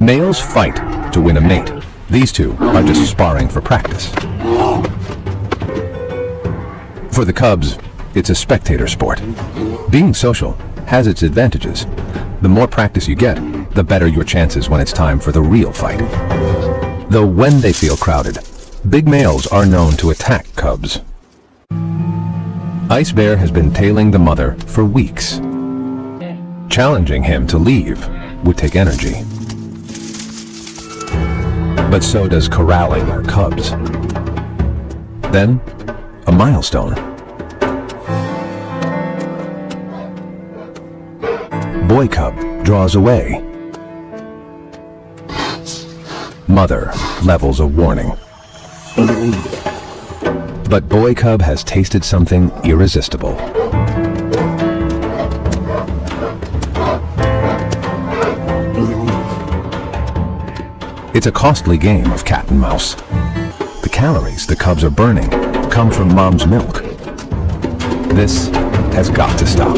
Males fight to win a mate. These two are just sparring for practice. For the cubs, it's a spectator sport. Being social has its advantages. The more practice you get, the better your chances when it's time for the real fight. Though when they feel crowded, big males are known to attack cubs. Ice Bear has been tailing the mother for weeks. Challenging him to leave would take energy. But so does corralling our cubs. Then, a milestone. Boy cub draws away. Mother levels a warning. But boy cub has tasted something irresistible. It's a costly game of cat and mouse. The calories the cubs are burning come from mom's milk. This has got to stop.